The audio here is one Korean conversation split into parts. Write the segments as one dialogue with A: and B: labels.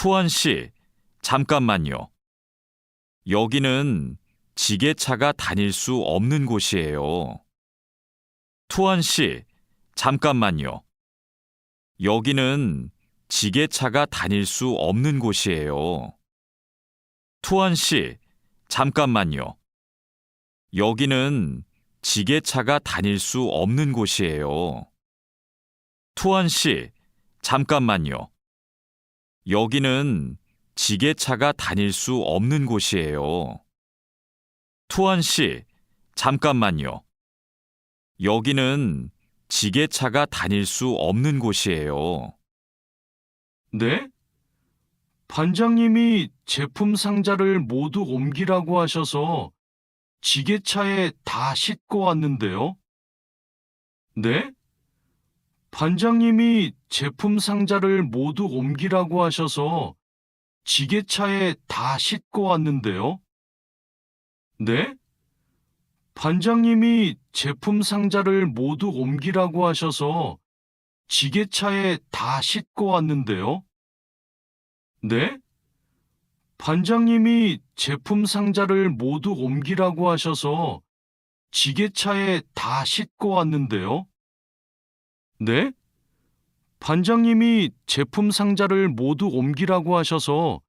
A: 투원 씨, 잠깐만요. 여기는 지게차가 다닐 수 없는 곳이에요. 투원 씨, 잠깐만요. 여기는 지게차가 다닐 수 없는 곳이에요. 투원 씨, 잠깐만요. 여기는 지게차가 다닐 수 없는 곳이에요. 투원 씨, 잠깐만요. 여기는 지게차가 다닐 수 없는 곳이에요. 투원 씨, 잠깐만요. 여기는 지게차가 다닐 수 없는 곳이에요.
B: 네? 반장님이 제품 상자를 모두 옮기라고 하셔서 지게차에 다 싣고 왔는데요. 네? 반장님이 제품 상자를 모두 옮기라고 하셔서 지게차에 다 싣고 왔는데요. 네? 반장님이 제품 상자를 모두 옮기라고 하셔서 지게차에 다 싣고 왔는데요. 네? 반장님이 제품 상자를 모두 옮기라고 하셔서 지게차에 다 싣고 왔는데요. 네? 반장님이 제품 상자를 모두 옮기라고 하셔서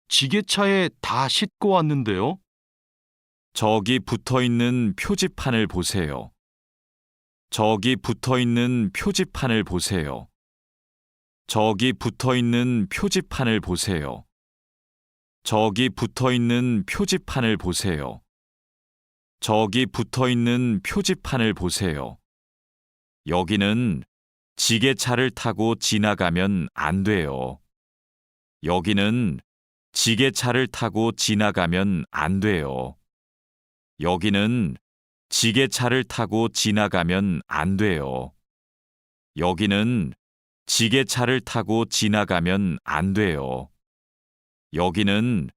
B: 지게차에 다 싣고 왔는데요.
A: 저기 붙어 있는 표지판을 보세요. 저기 붙어 있는 표지판을 보세요. 저기 붙어 있는 표지판을 보세요. 저기 붙어 있는 표지판을 보세요. 저기 붙어 있는 표지판을 보세요. 여기는 지게차를 타고 지나가면 안 돼요. 여기는 지게차를 타고 지나가면 안 돼요. 여기는 지게차를 타고 지나가면 안 돼요. 여기는 지게차를 타고 지나가면 안 돼요. 여기는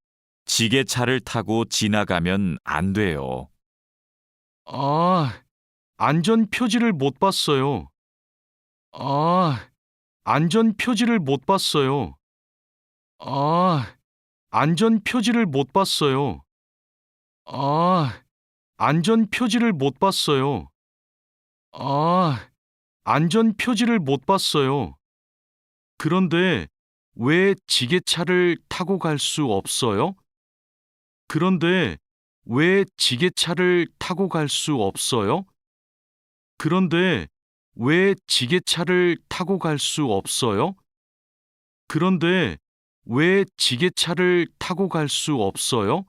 A: 지게차를 타고 지나가면 안 돼요.
B: 안전 표지를 못 봤어요. 안전 표지를 못 봤어요. 안전 표지를 못 봤어요. 안전 표지를 못 봤어요. 안전 표지를 못 봤어요. 그런데 왜 지게차를 타고 갈 수 없어요? 그런데 왜 지게차를 타고 갈 수 없어요? 그런데 왜 지게차를 타고 갈 수 없어요? 그런데 왜 지게차를 타고 갈 수 없어요?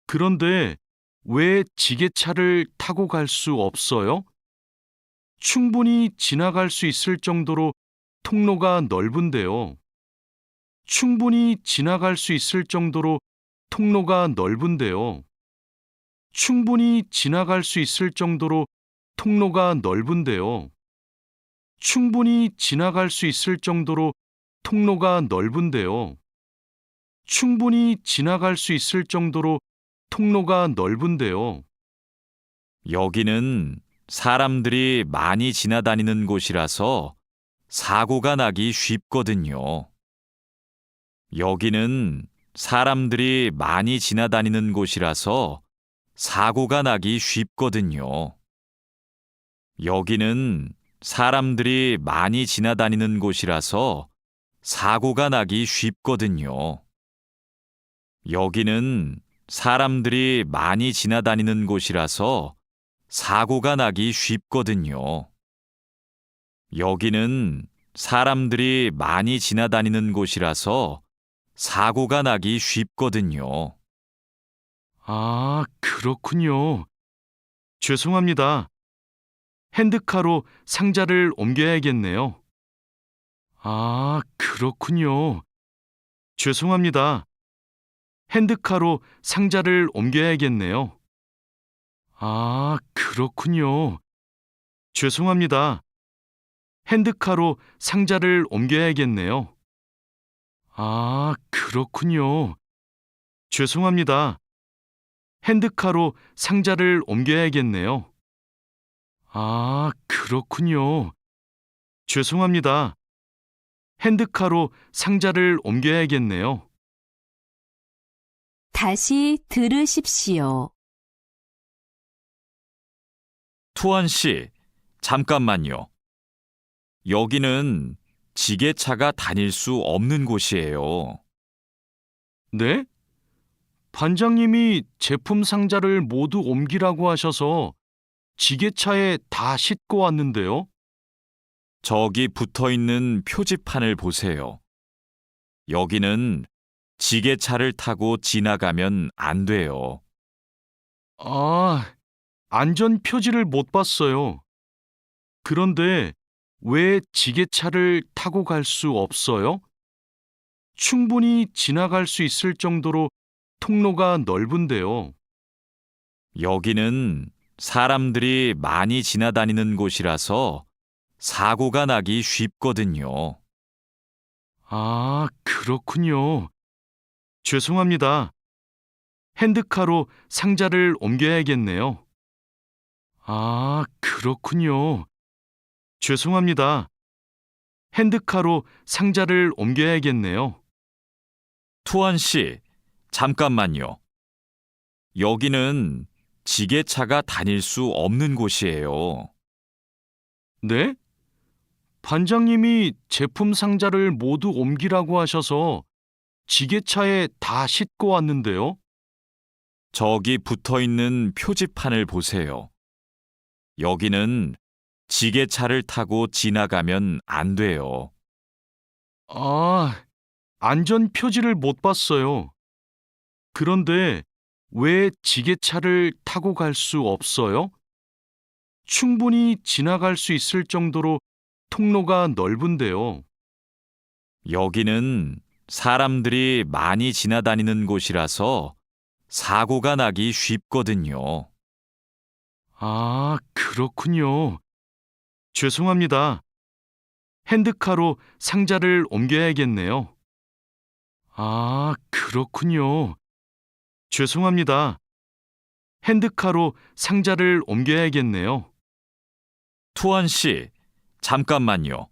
B: 그런데 왜 지게차를 타고 갈 수 없어요? 충분히 지나갈 수 있을 정도로 통로가 넓은데요. 충분히 지나갈 수 있을 정도로 통로가 넓은데요. 충분히 지나갈 수 있을 정도로 통로가 넓은데요. 충분히 지나갈 수 있을 정도로 통로가 넓은데요. 충분히 지나갈 수 있을 정도로 통로가 넓은데요.
A: 여기는 사람들이 많이 지나다니는 곳이라서 사고가 나기 쉽거든요. 여기는 사람들이 많이 지나다니는 곳이라서 사고가 나기 쉽거든요. 여기는 사람들이 많이 지나다니는 곳이라서 사고가 나기 쉽거든요. 여기는 사람들이 많이 지나다니는 곳이라서 사고가 나기 쉽거든요. 여기는 사람들이 많이 지나다니는 곳이라서 사고가 나기 쉽거든요.
B: 그렇군요. 죄송합니다. 핸드카로 상자를 옮겨야겠네요. 그렇군요. 죄송합니다. 핸드카로 상자를 옮겨야겠네요. 그렇군요. 죄송합니다. 핸드카로 상자를 옮겨야겠네요. 그렇군요. 죄송합니다. 핸드카로 상자를 옮겨야겠네요. 그렇군요. 죄송합니다. 핸드카로 상자를 옮겨야겠네요.
C: 다시 들으십시오.
A: 투원 씨, 잠깐만요. 여기는 지게차가 다닐 수 없는 곳이에요.
B: 네? 반장님이 제품 상자를 모두 옮기라고 하셔서 지게차에 다 싣고 왔는데요.
A: 저기 붙어 있는 표지판을 보세요. 여기는 지게차를 타고 지나가면 안 돼요.
B: 아, 안전 표지를 못 봤어요. 그런데 왜 지게차를 타고 갈 수 없어요? 충분히 지나갈 수 있을 정도로 통로가 넓은데요.
A: 여기는 사람들이 많이 지나다니는 곳이라서 사고가 나기 쉽거든요.
B: 아, 그렇군요. 죄송합니다. 핸드카로 상자를 옮겨야겠네요. 아, 그렇군요. 죄송합니다. 핸드카로 상자를 옮겨야겠네요.
A: 투원 씨, 잠깐만요. 여기는 지게차가 다닐 수 없는 곳이에요.
B: 네? 반장님이 제품 상자를 모두 옮기라고 하셔서 지게차에 다 싣고 왔는데요.
A: 저기 붙어 있는 표지판을 보세요. 여기는 지게차를 타고 지나가면 안 돼요.
B: 아, 안전 표지를 못 봤어요. 그런데 왜 지게차를 타고 갈 수 없어요? 충분히 지나갈 수 있을 정도로 통로가 넓은데요.
A: 여기는 사람들이 많이 지나다니는 곳이라서 사고가 나기 쉽거든요.
B: 아, 그렇군요. 죄송합니다. 핸드카로 상자를 옮겨야겠네요. 아, 그렇군요. 죄송합니다. 핸드카로 상자를 옮겨야겠네요.
A: 투원 씨, 잠깐만요.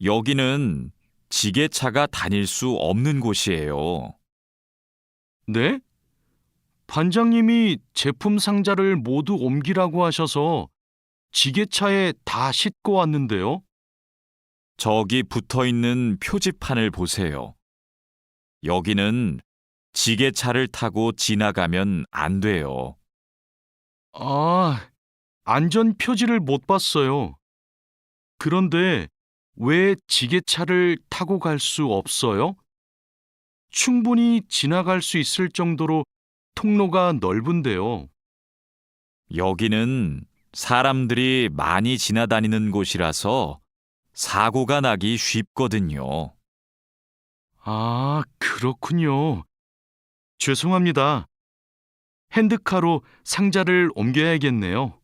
A: 여기는 지게차가 다닐 수 없는 곳이에요.
B: 네? 반장님이 제품 상자를 모두 옮기라고 하셔서 지게차에 다 싣고 왔는데요.
A: 저기 붙어 있는 표지판을 보세요. 여기는 지게차를 타고 지나가면 안 돼요.
B: 아, 안전 표지를 못 봤어요. 그런데 왜 지게차를 타고 갈 수 없어요? 충분히 지나갈 수 있을 정도로 통로가 넓은데요.
A: 여기는 사람들이 많이 지나다니는 곳이라서 사고가 나기 쉽거든요.
B: 아, 그렇군요. 죄송합니다. 핸드카로 상자를 옮겨야겠네요.